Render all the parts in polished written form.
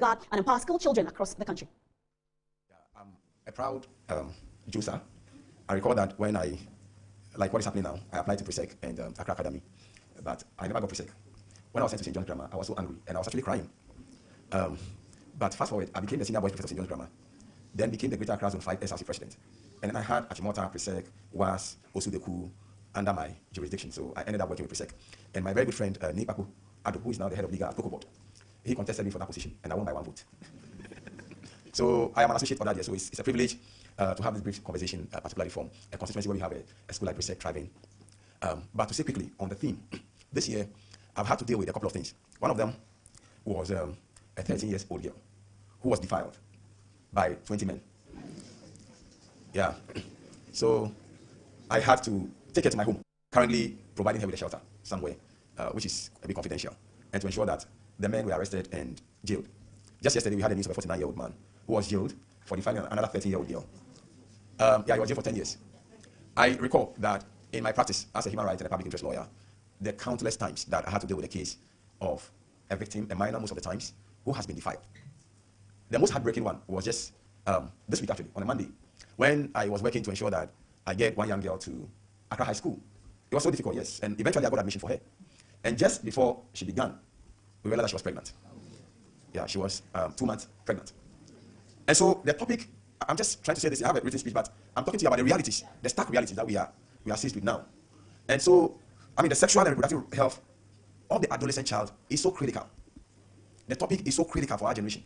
safeguard and empower skilled children across the country. Yeah, I'm a proud juicer. I recall that when like what is happening now, I applied to Presec and Accra Academy, but I never got Presec. When I was sent to St. John's Grammar, I was so angry and I was actually crying. But fast forward, I became the senior boys professor of St. John's Grammar, then became the Greater Accra Zone 5 SRC president. And then I had Achimota, Presec, was Osudeku under my jurisdiction. So I ended up working with Presec. And my very good friend, Nick Paku Ado, who is now the head of legal at Cocoa Board, he contested me for that position and I won by 1 vote. So I am an associate for that year. So it's a privilege to have this brief conversation, particularly from a constituency where we have a school like Presec thriving. But to say quickly on the theme, this year I've had to deal with a couple of things. One of them was a 13-year-old girl who was defiled by 20 men. Yeah. So I had to take her to my home, currently providing her with a shelter somewhere, which is a bit confidential, and to ensure that the men were arrested and jailed. Just yesterday, we had the news of a 49-year-old man who was jailed for defiling another 13-year-old girl. He was jailed for 10 years. I recall that in my practice as a human rights and a public interest lawyer, the countless times that I had to deal with a case of a victim, a minor most of the times, who has been defiled. The most heartbreaking one was just this week, actually, on a Monday, when I was working to ensure that I get one young girl to Accra High School. It was so difficult, yes, and eventually I got admission for her. And just before she began, we realized that she was pregnant. Yeah, she was 2 months pregnant. And so the topic, I'm just trying to say this, I have a written speech, but I'm talking to you about the realities, the stark realities that we are seized with now. And so, I mean, the sexual and reproductive health of the adolescent child is so critical. The topic is so critical for our generation.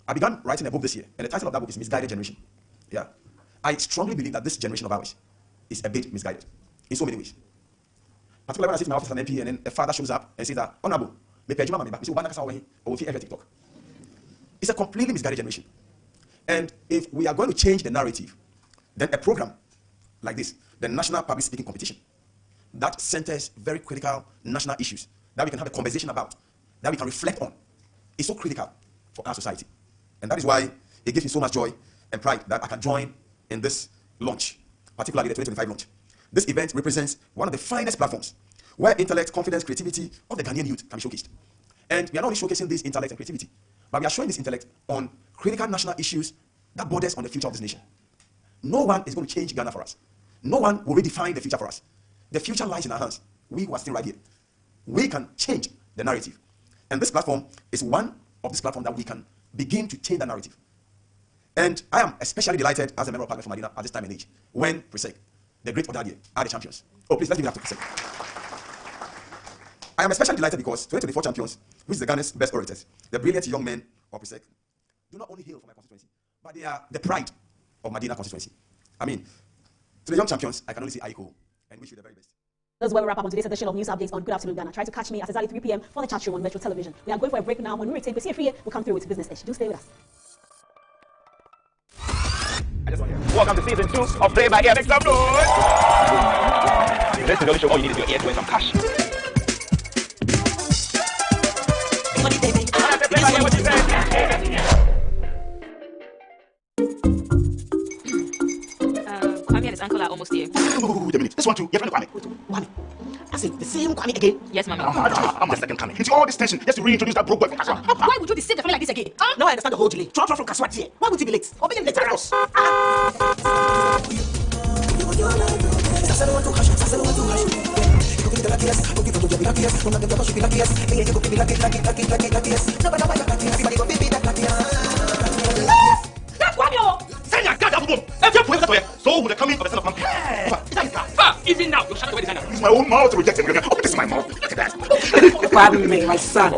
I began writing a book this year, and the title of that book is Misguided Generation. Yeah. I strongly believe that this generation of ours is a bit misguided in so many ways. Particularly when I sit in my office as an MP and then a father shows up and says that, Honorable, TikTok. It's a completely misguided generation. And if we are going to change the narrative, then a program like this, the National Public Speaking Competition, that centers very critical national issues that we can have a conversation about, that we can reflect on, is so critical for our society. And that is why it gives me so much joy and pride that I can join in this launch, particularly the 2025 launch. This event represents one of the finest platforms where intellect, confidence, creativity of the Ghanaian youth can be showcased. And we are not only showcasing this intellect and creativity, but we are showing this intellect on critical national issues that borders on the future of this nation. No one is going to change Ghana for us. No one will redefine the future for us. The future lies in our hands. We who are still right here. We can change the narrative. And this platform is one of these platforms that we can begin to change the narrative. And I am especially delighted as a member of Parliament for Medina at this time and age, when Presec, the great Odadia, are the champions. Oh, please, let's give it up to Presec. I am especially delighted because 2024 champions, which is the Ghana's best orators, the brilliant young men of Presec, do not only hail from my constituency, but they are the pride of Medina constituency. I mean, to the young champions, I can only say Aiko and wish you the very best. That's where we wrap up on today's edition of News Updates on Good Afternoon Ghana. Try to catch me at exactly 3 p.m. for the chat show on Metro Television. We are going for a break now. When we return, we see we'll come through with Business Edge. Do stay with us. Welcome to season 2 of Play by Ear. Make some noise! This is the only show all you need is your ear to win some cash. Kwame and his uncle are almost here. Wait a minute. This one too. Your friend Kwame. Kwame. I said the same Kwame again. Yes, mommy. I'm the second coming. Into all this tension just to reintroduce that broke boy from Kaswa. Why would you deceive the family like this again? Huh? Now I understand the whole delay. Transfer from Kaswa here. Why would you be late? Or being late to us? That's Kwame! Send your God up, boom! If you're putting that so would the coming of the son of man. Even now, you're shut away the designer. Use my own mouth to reject him. Oh, this is my mouth. Look at that. Kwame, my son.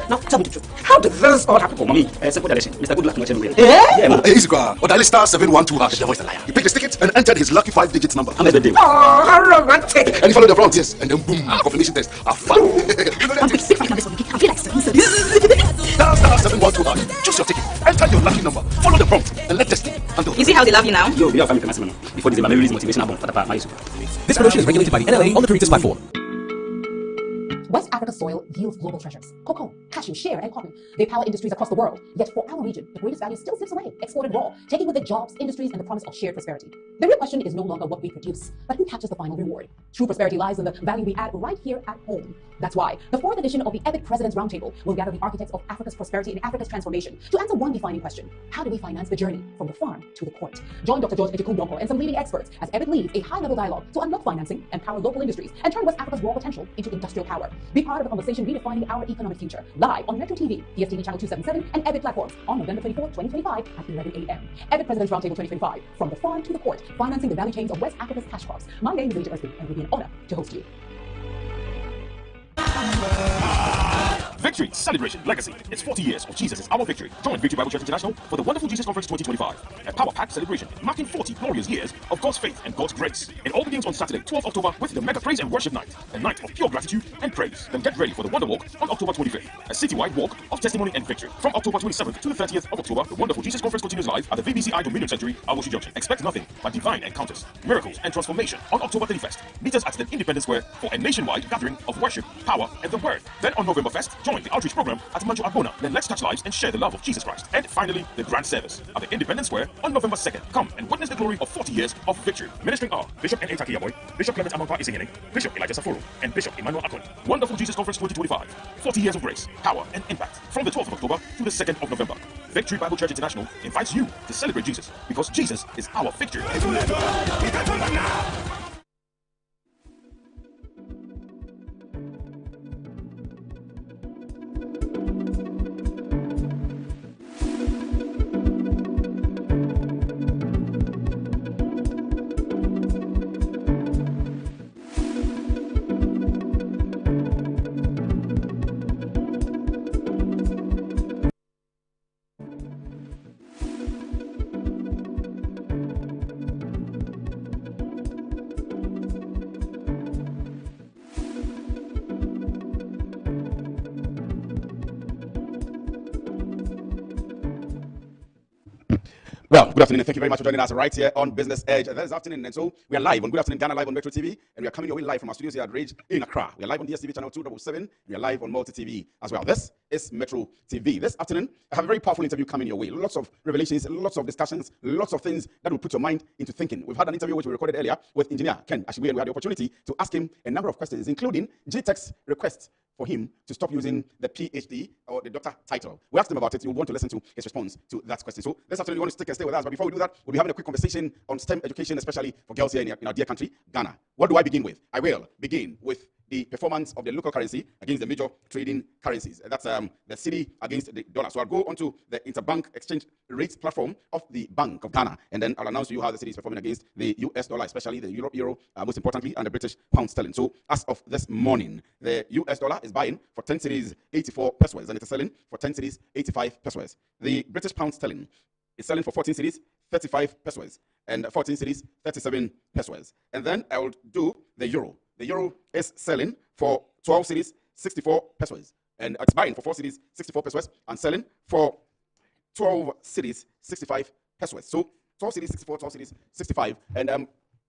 Now, tell me the truth. How did this all happen? Oh, mommy, simple direction. Mr. Good Luck to my Yeah? Easy, Odali star 712 hash. The voice is a liar. He picked his ticket and entered his lucky 5-digit number. How many day? Oh, how romantic. And he followed the prompts, yes. And then boom, confirmation test. Have fun. I'm big fan of this one. I feel like Star 712 hash. Choose your ticket. Enter your lucky number. Follow the prompt and let destiny handle. You see how they love you now? Yo, we are family famous. Before this, my release motivational bomb for the part. This promotion is regulated by the NLA on the Creators Platform. West Africa's soil yields global treasures. Cocoa, cashew, shea, and cotton. They power industries across the world. Yet for our region, the greatest value still slips away, exported raw, taking with it jobs, industries, and the promise of shared prosperity. The real question is no longer what we produce, but who catches the final reward. True prosperity lies in the value we add right here at home. That's why the 4th edition of the Epic President's Roundtable will gather the architects of Africa's prosperity and Africa's transformation to answer one defining question: how do we finance the journey from the farm to the court? Join Dr. George Ejikun and some leading experts as Epic leads a high-level dialogue to unlock financing, empower local industries, and turn West Africa's raw potential into industrial power. Be part of the conversation redefining our economic future. Live on Metro TV, DSTV Channel 277, and Epic platforms on November 24, 2025 at 11 a.m. Epic President's Roundtable 2025, from the farm to the court, financing the value chains of West Africa's cash crops. My name is Rachel Erskine, and it will be an honor to host you. Victory, celebration, legacy. It's 40 years of Jesus is our victory. Join Victory Bible Church International for the Wonderful Jesus Conference 2025, a power-packed celebration marking 40 glorious years of God's faith and God's grace. It all begins on Saturday, 12th October with the Mega Praise and Worship Night, a night of pure gratitude and praise. Then get ready for the Wonder Walk on October 25th, a citywide walk of testimony and victory. From October 27th to the 30th of October, the Wonderful Jesus Conference continues live at the VBCI Dominion Sanctuary, Awoshi Junction. Expect nothing but divine encounters, miracles, and transformation on October 31st. Meet us at the Independence Square for a nationwide gathering of worship, power, and the Word. Then on November 1st, join the outreach program at Manjo Abona. Then let's touch lives and share the love of Jesus Christ. And finally, the grand service at the Independence Square on November 2nd. Come and witness the glory of 40 years of victory. Ministering are Bishop N.A. Takiyaboy, Bishop Clement Amangwa Isingene, Bishop Elijah Safuru, and Bishop Emmanuel Akon. Wonderful Jesus Conference 2025. 40 years of grace, power, and impact. From the 12th of October to the 2nd of November. Victory Bible Church International invites you to celebrate Jesus, because Jesus is our victory. Well, good afternoon, and thank you very much for joining us right here on Business Edge this afternoon. And so we are live on Good Afternoon Ghana, live on Metro TV, and we are coming your way live from our studios here at Rage in Accra. We are live on DSTV channel 277, and we are live on Multi TV as well. This is Metro TV. This afternoon, I have a very powerful interview coming your way. Lots of revelations, lots of discussions, lots of things that will put your mind into thinking. We've had an interview which we recorded earlier with Engineer Ken Ashiwe, and we had the opportunity to ask him a number of questions, including GTEC's request for him to stop using the PhD or the doctor title. We asked him about it. You'll want to listen to his response to that question. So this afternoon, you want to stick and stay with us. But before we do that, we'll be having a quick conversation on STEM education, especially for girls here in our dear country, Ghana. What do I begin with? I will begin with the performance of the local currency against the major trading currencies. That's the cedi against the dollar. So I'll go onto the interbank exchange rates platform of the Bank of Ghana, and then I'll announce to you how the cedi is performing against the US dollar, especially the euro, most importantly, and the British pound sterling. So as of this morning, the US dollar is buying for 10 cedis 84 pesos, and it is selling for 10 cedis 85 pesos. The British pound sterling is selling for 14 cedis 35 pesos, and 14 cedis 37 pesos. And then I will do the euro. The euro is selling for 12 cedis 64 pesos, and it's buying for 4 cedis 64 pesos and selling for 12 cedis 65 pesos. So 12 cedis 64, 12 cedis 65. And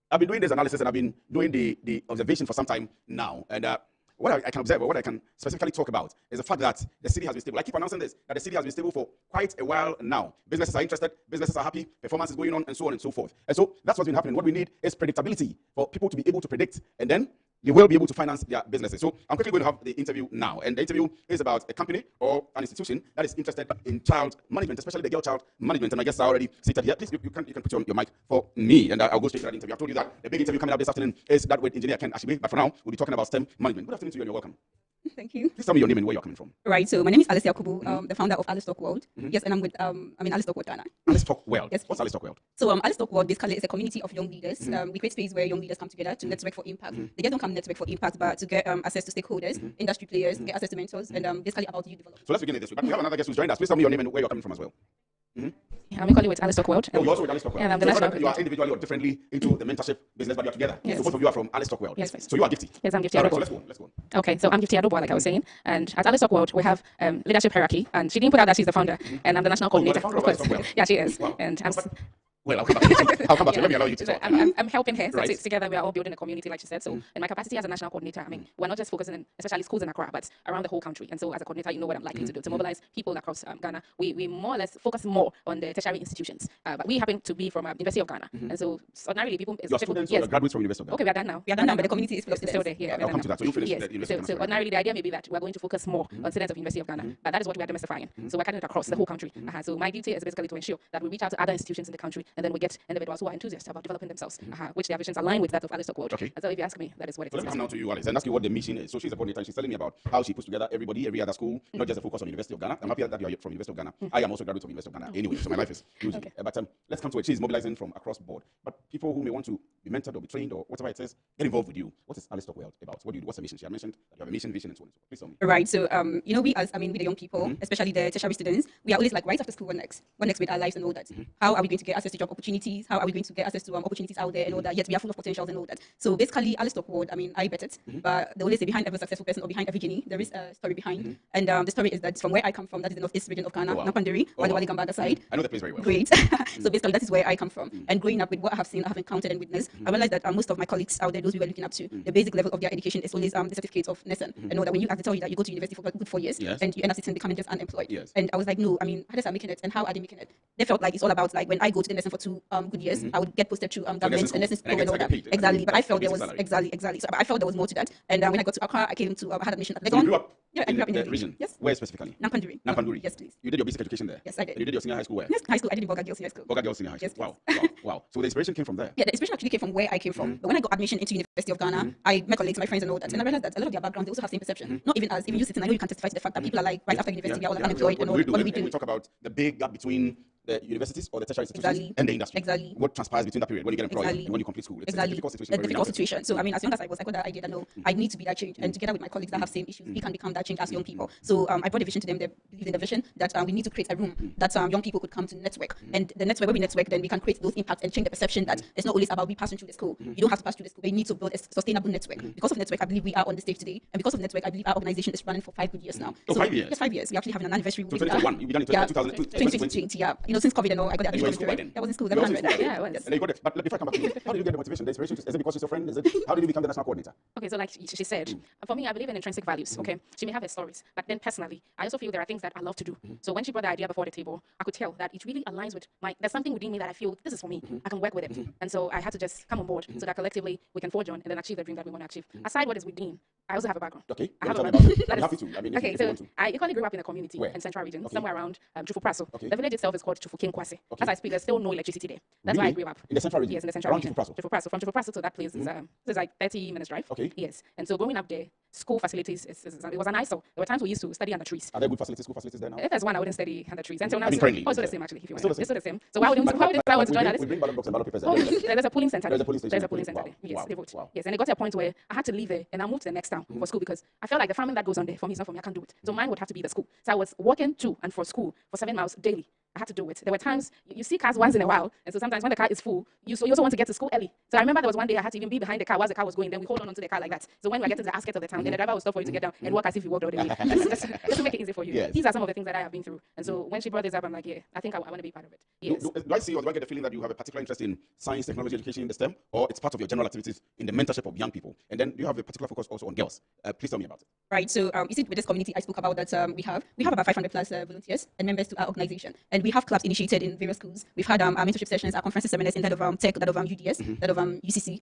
I've been doing this analysis, and I've been doing the observation for some time now. And what I can observe, or what I can specifically talk about, is the fact that the cedi has been stable. I keep announcing this, that the cedi has been stable for quite a while now. Businesses are interested, businesses are happy, performance is going on, and so on and so forth. And so that's what's been happening. What we need is predictability for people to be able to predict, and then they will be able to finance their businesses. So I'm quickly going to have the interview now. And the interview is about a company or an institution that is interested in child management, especially the girl child management. And my guests are already seated here. Please, you can put your mic for me, and I'll go straight to that interview. I told you that the big interview coming up this afternoon is that with Engineer Ken Ashiwe. But for now, we'll be talking about STEM management. Good afternoon to you, and you're welcome. Thank you. Please tell me your name and where you're coming from. Right, so my name is Alice Yakubu, the founder of Alice Talk World. Yes, and I'm with Alice Talk World Ghana. Alice Talk World. Yes. What's Alice Talk World? So Alice Talk World basically is a community of young leaders. We create space where young leaders come together to network for impact. They just don't come network for impact, but to get access to stakeholders, industry players, get access to mentors, and basically about youth development. So let's begin this way. But we have another guest who's joined us. Please tell me your name and where you're coming from as well. I'm calling with Alice Talk World. Oh, you're also with Alice Talk World. And I'm the so national. you are individually or differently into the mentorship business, but you're together. Yes. So both of you are from Alice Talk World. Yes, please. So you are Gifty. Yes, I'm Gifty All right, Adobo. so let's go. Okay, so I'm Gifty Adobo, like I was saying, and at Alice Talk World we have leadership hierarchy, and she didn't put out that she's the founder, and I'm the national coordinator. founder Of of Alice course, Talk World. yeah, she is, Wow. and I'm. Well, I'll come back to you. I'll come back to you. Let me allow you to So talk. I'm helping her. So Right. together we are all building a community, like you said. So in my capacity as a national coordinator, I mean, we're not just focusing on especially schools in Accra, but around the whole country. And so as a coordinator, you know what I'm likely to do to mobilize people across Ghana. We more or less focus more on the tertiary institutions. But we happen to be from University of Ghana, and so ordinarily people. Your students or graduates from University of Ghana? Okay, we are done now. We are done now, but the community is full of It's students. still there. Yeah, I'll come to that. So you finish yes. the University of So Ghana. ordinarily the idea may be that we're going to focus more on students of University of Ghana, but that is what we are demystifying. So we're cutting it across the whole country. So my duty is basically to ensure that we reach out to other institutions in the country, and then we get individuals who are enthusiasts about developing themselves, which their visions align with that of Alice Duckworth. Okay. And so if you ask me, that is what it So is. let me come now to you, Alice, and ask you what the mission is. So she's a coordinator, and she's telling me about how she puts together every other school, not just a focus on University of Ghana. I'm happy that you are from University of Ghana. I am also a graduate of University of Ghana anyway, so my life is using. Okay. But let's come to it. She's mobilizing from across board. But people who may want to be mentored or be trained or whatever it says, get involved with you. What is Alice Duckworth about? What do you do? What's the mission? She had mentioned that you have a mission, vision, and so on and so forth. Please tell me. Right. So, you know, we the young people, especially the tertiary students, we are always like, right after school, what next? What next with our lives and all that? How are we going to get access to job opportunities? How are we going to get access to opportunities out there and all that? Yet we are full of potentials and all that. So basically, Alice Duckworth, I mean, I bet it, but they always say behind every successful person or behind every journey, there is a story behind. And the story is that from where I come from, that is the northeast region of Ghana, Nampandiri, or the Wali Gambaga side. I know the place very well. Great. So basically, that is where I come from. And growing up with what I have seen, I have encountered and witnessed, I realized that most of my colleagues out there, those we were looking up to, the basic level of their education is always the certificate of NESN. And know that when you have to tell you that you go to university for good 4 years, and you end up sitting becoming just unemployed. Yes. And I was like, no, I mean, others are making it, and how are they making it? They felt like it's all about like when I go to the NESN for 2 good years, I would get posted to government and NESN school and all that. Exactly. But I felt there was exactly. So I felt there was more to that. And when I got to Accra, I came to I had admission at So you Legon. grew up Yeah, I grew up in the the region? Yes. Where specifically? Nampandiri. Nampanduri. Yes, please. You did your basic education there? Yes, I did. You did your senior high school where? Yes, high school. I did in Boga Girls Senior School. Boga Girls Senior High School. Yes, Wow. please. Wow. So the inspiration came from there? Yeah, the inspiration actually came from where I came from. But when I got admission into University of Ghana, I met colleagues, my friends, and all that, and I realized that a lot of their background, they also have same perception. Not even us, even you sitting. I know you can testify to the fact that people are like right after university, we are all unemployed and all. What do we do? We talk about the big gap between the universities or the tertiary institutions Exactly. and the industry. Exactly. What transpires between that period when you get employed Exactly. and when you complete school? It's Exactly. a difficult situation. A for every difficult young person. situation. So I mean, as young as I was, I got that idea that no, I need to be that change. And together with my colleagues that have same issues, we can become that change as young people. So I brought a vision to them. They believe in the vision that we need to create a room that young people could come to network. And the network, where we network, then we can create those impacts and change the perception that it's not always about we passing through the school. You don't have to pass through the school. But you need to build a sustainable network. Because of network, I believe we are on the stage today. And because of network, I believe our organization is running for 5 good years now. Oh, 5 years? Yes, 5 years. We actually have an anniversary. So 2021, you began in 2020. Yeah. You know, since COVID and all, I got the You were in admission school by then? period. I was in school. You were also in 700. school by Yeah, I then? was. And then you got it. But before I come back to you, how did you get the motivation, the inspiration? Is it because she's your friend? Is it how did you become the national coordinator? Okay, so like she said, for me, I believe in intrinsic values. Okay, she may have her stories, but then personally, I also feel there are things that I love to do. So when she brought the idea before the table, I could tell that it really aligns with there's something within me that I feel this is for me. I can work with it, and so I had to just come on board so that collectively we can forge on and then achieve the dream that we want to achieve. Aside what is within, I also have a background. Okay, I have tell a me about it. that I'm is- happy to. I mean, okay, if you so want to. I equally grew up in a community Where? in Central Region, Okay. somewhere around Chufu Praso. Okay. The village itself is called Chufu Kinkwase. Okay. As I speak, there's still no electricity there. That's why I Really? grew up. In the Central Region? Yes, in the Central Around Region. Chufu Praso? Chufu Praso. From Chufu Praso to that place is like 30 minutes drive. Okay. Yes, and so growing up there, school facilities it was an eyesore. There were times we used to study under trees. Are there good facilities, school facilities there now? If there's one, I wouldn't study under trees. Until now, I mean, it's currently, also the it's same actually. If you it's want, still the it's still the same. So why would I want to join that? We bring ballot box and ballot papers Oh, there. there's a polling center. There's a polling station. There's a polling center Wow. there. Yes, Wow. they vote. Wow. Yes, and it got to a point where I had to leave there and I moved to the next town for school because I felt like the farming that goes on there for me is not for me. I can't do it. So mine would have to be the school. So I was walking to and for school for 7 miles daily. I had to do it. There were times you see cars once in a while, and so sometimes when the car is full, you also want to get to school early. So I remember there was one day I had to even be behind the car while the car was going. Then we hold on to the car like that. So when we were getting to the outskirts of the town, then the driver would stop for you to get down and walk as if you walked all the way. Just to make it easy for you. Yes. These are some of the things that I have been through. And so when she brought this up, I'm like, yeah, I think I want to be part of it. Yes. Do I see or do I get the feeling that you have a particular interest in science, technology, education in the STEM, or it's part of your general activities in the mentorship of young people? And then do you have a particular focus also on girls? Please tell me about it. Right. So you see, with this community I spoke about that we have about 500 plus volunteers and members to our organization, and we have clubs initiated in various schools. We've had our mentorship sessions, our conferences, seminars in that of tech, that of UDS, that of UCC,